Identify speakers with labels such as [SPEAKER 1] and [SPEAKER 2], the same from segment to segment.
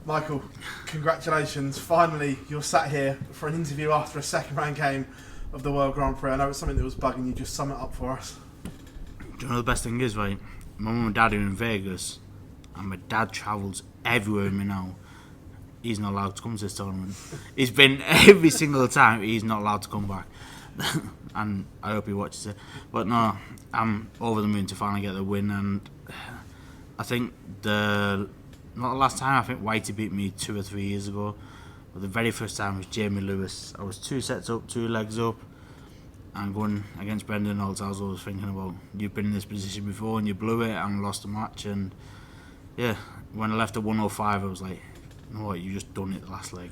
[SPEAKER 1] Michael, congratulations. Finally, you're sat here for an interview after a second round game of the World Grand Prix. I know it's something that was bugging you. Just sum it up for us.
[SPEAKER 2] Do you know the best thing is, right? My mum and dad are in Vegas, and my dad travels everywhere with me now. He's not allowed to come to this tournament. He's been every single time. He's not allowed to come back. And I hope he watches it. But no, I'm over the moon to finally get the win. And I think not the last time, I think Whitey beat me 2 or 3 years ago. But the very first time was Jamie Lewis. I was 2 sets up, 2 legs up, and going against Brendan Dolan. I was always thinking about, you've been in this position before and you blew it and lost the match. And yeah, when I left at 105, I was like, you know what, you just done it the last leg.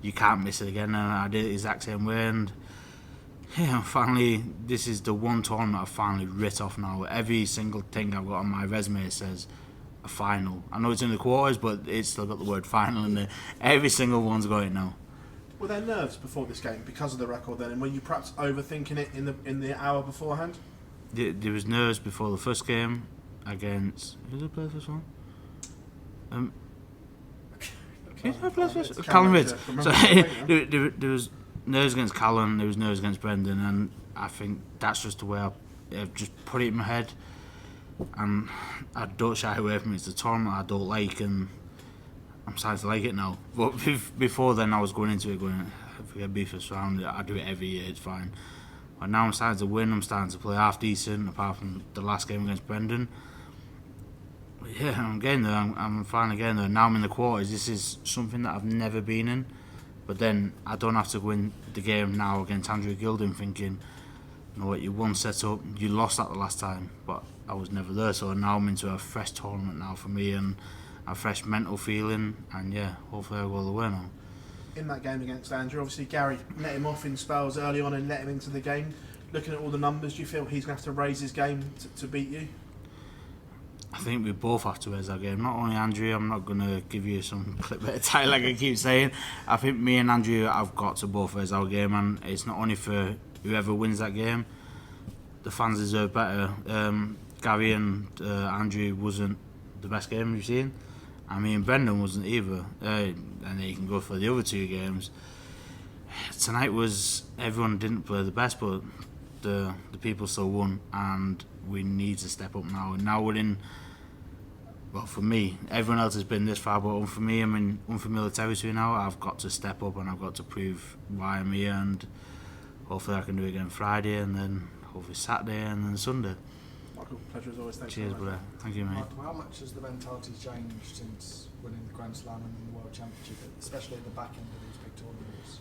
[SPEAKER 2] You can't miss it again. And I did it the exact same way. And yeah, finally, this is the one tournament I've finally writ off now. Every single thing I've got on my resume says a final. I know it's in the quarters, but it's still got the word final in there. Every single one's got it now.
[SPEAKER 1] Were there nerves before this game because of the record then? And were you perhaps overthinking it in the hour beforehand?
[SPEAKER 2] There was nerves before the first game against... Who did I play the first one? Who did I play the first? Callum Ridge. So, there was nerves against Callum, there was nerves against Brendan, and I think that's just the way I've just put it in my head. And I don't shy away from it. It's a tournament I don't like, and I'm starting to like it now. But before then, I was going into it going, if we get beat first round, I do it every year, it's fine. But now I'm starting to win, I'm starting to play half decent, apart from the last game against Brendan. But yeah, I'm getting there, I'm finally getting there. Now I'm in the quarters. This is something that I've never been in. But then I don't have to win the game now against Andrew Gilding thinking, you know what, you won set up, you lost that the last time, but I was never there. So now I'm into a fresh tournament now for me and a fresh mental feeling, and yeah, hopefully I'll go the way now.
[SPEAKER 1] In that game against Andrew, obviously Gary let him off in spells early on and let him into the game. Looking at all the numbers, do you feel he's going to have to raise his game to beat you?
[SPEAKER 2] I think we both have to raise our game. Not only Andrew, I'm not going to give you some clickbait title like I keep saying. I think me and Andrew have got to both raise our game, and it's not only for whoever wins that game. The fans deserve better. Gary and Andrew wasn't the best game you've seen. I mean, Brendan wasn't either. And you can go for the other 2 games. Tonight was, everyone didn't play the best, but the people still won, and we need to step up now. And now we're in, well, for me, everyone else has been this far, but for me, I'm in unfamiliar territory now. I've got to step up and I've got to prove why I'm here, and hopefully I can do it again Friday, and then hopefully Saturday, and then Sunday.
[SPEAKER 1] Michael, pleasure as always. Thanks.
[SPEAKER 2] Cheers, brother. Thank you, mate.
[SPEAKER 3] Michael, how much has the mentality changed since winning the Grand Slam and the World Championship, especially at the back end of these big tournaments?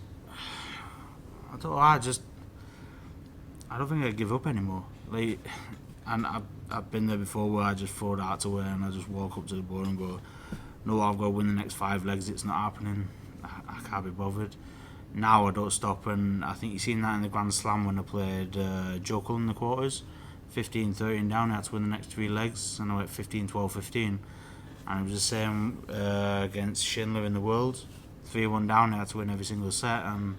[SPEAKER 2] I don't think I give up anymore. Like, and I've been there before where I just throw darts away and I just walk up to the board and go, no, I've got to win the next 5 legs. It's not happening. I can't be bothered. Now I don't stop, and I think you've seen that in the Grand Slam when I played Jokel in the quarters. 15-13 down, I had to win the next 3 legs, and I went 15-12-15. And it was the same against Schindler in the World. 3-1 down, I had to win every single set, and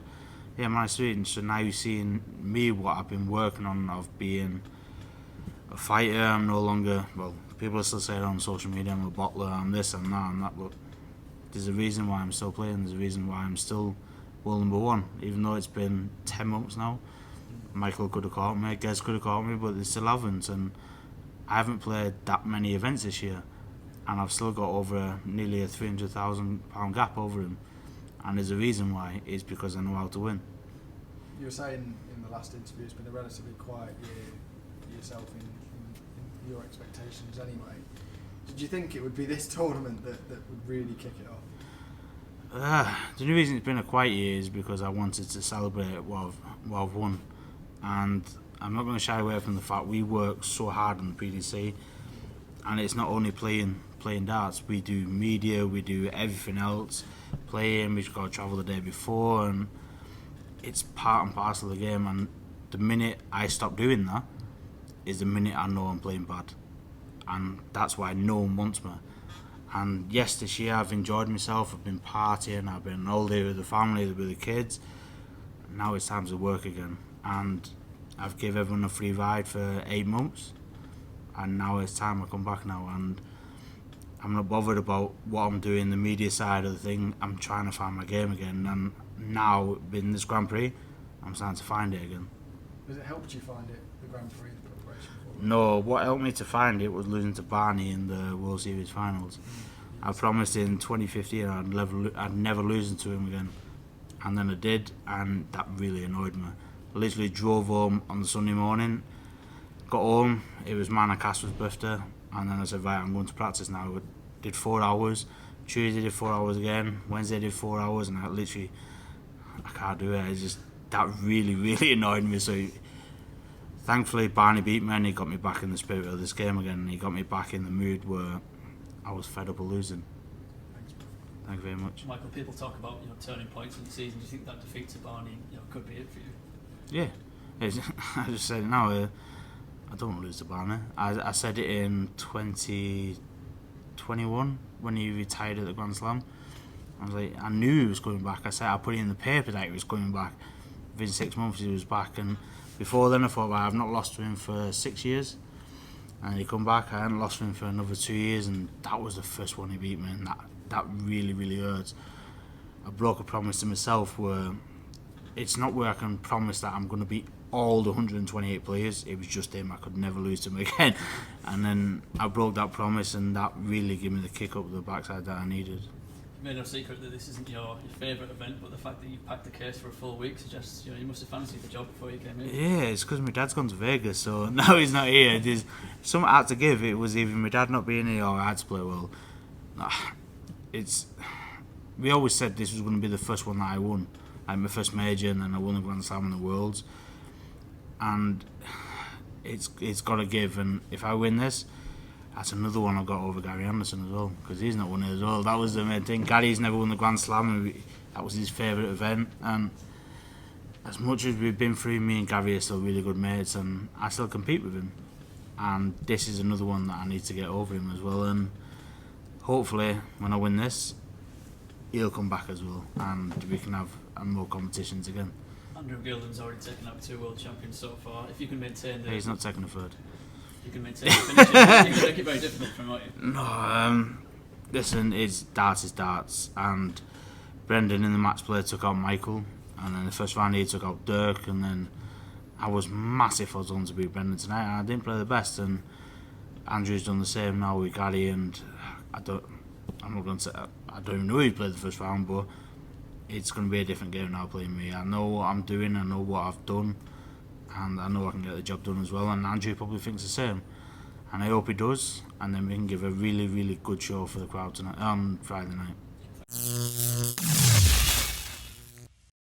[SPEAKER 2] yeah, managed to do it. So now you're seeing me, what I've been working on, of being a fighter. I'm no longer, well, people are still saying on social media I'm a bottler, I'm this, I'm that, but there's a reason why I'm still playing, there's a reason why I'm still world number 1, even though it's been 10 months now. Michael could have caught me, Gez could have caught me, but they still haven't, and I haven't played that many events this year, and I've still got over nearly a £300,000 gap over him, and there's a reason why. It's because I know how to win.
[SPEAKER 3] You were saying in the last interview it's been a relatively quiet year for yourself in your expectations anyway. Did you think it would be this tournament that would really kick it off?
[SPEAKER 2] The only reason it's been a quiet year is because I wanted to celebrate what I've won, and I'm not going to shy away from the fact we work so hard on the PDC, and it's not only playing darts, we do media, we do everything else, playing, we've got to travel the day before, and it's part and parcel of the game. And the minute I stop doing that is the minute I know I'm playing bad, and that's why no one wants me. And yes, this year I've enjoyed myself, I've been partying, I've been all day with the family, with the kids. Now it's time to work again, and I've given everyone a free ride for 8 months, and now it's time I come back now. And I'm not bothered about what I'm doing, the media side of the thing. I'm trying to find my game again, and now in this Grand Prix, I'm starting to find it again.
[SPEAKER 3] Has it helped you find it, the Grand Prix, the preparation for it?
[SPEAKER 2] No, what helped me to find it was losing to Barney in the World Series finals. I promised in 2015 I'd never lose to him again, and then I did, and that really annoyed me. I literally drove home on the Sunday morning, got home, it was Mana Casper's birthday, and then I said, right, I'm going to practice now. I did 4 hours, Tuesday did 4 hours again, Wednesday did 4 hours, and I can't do it. It's just, that really, really annoyed me. So thankfully Barney beat me and he got me back in the spirit of this game again, and he got me back in the mood where I was fed up of losing. Thank you very much.
[SPEAKER 4] Michael, people talk about turning points in the season. Do you think that defeat to Barney could be it for you?
[SPEAKER 2] Yeah, I just said it now. I don't want to lose to Barney. I said it in 2021 when he retired at the Grand Slam. I was like, I knew he was coming back. I said I put it in the paper that he was coming back. Within 6 months he was back, and before then I thought, well, I've not lost to him for 6 years. And he come back, I hadn't lost to him for another 2 years, and that was the first one he beat me, and that really, really hurts. I broke a promise to myself where it's not where I can promise that I'm going to beat all the 128 players. It was just him. I could never lose to him again. And then I broke that promise, and that really gave me the kick up the backside that I needed.
[SPEAKER 4] You made no secret that this isn't your favourite event, but the fact that you packed the case for a full week suggests you must have fancied the job before you came in.
[SPEAKER 2] Yeah, it's because my dad's gone to Vegas, so now he's not here. There's something I had to give. It was either my dad not being here or I had to play well. We always said this was going to be the first one that I won, like my first major, and then I won the Grand Slam and the Worlds. And it's got to give, and if I win this, that's another one I've got over Gary Anderson as well, because he's not won it as well. That was the main thing. Gary's never won the Grand Slam, and that was his favourite event. And as much as we've been through, me and Gary are still really good mates, and I still compete with him. And this is another one that I need to get over him as well. And hopefully, when I win this, he'll come back as well, and we can have more competitions again.
[SPEAKER 4] Andrew Gilden's already taken out 2 world champions so far. If you can maintain the...
[SPEAKER 2] He's not taking a third.
[SPEAKER 4] You can maintain the finish, you can make it very difficult for him, won't you?
[SPEAKER 2] No, listen, it's darts, and Brendan in the match play took out Michael, and then the first round he took out Dirk, and then I was massive odds on to beat Brendan tonight, and I didn't play the best, and Andrew's done the same now with Gary, and I don't even know who played the first round, but it's going to be a different game now playing me. I know what I'm doing, I know what I've done, and I know I can get the job done as well, and Andrew probably thinks the same, and I hope he does, and then we can give a really, really good show for the crowd tonight on Friday night.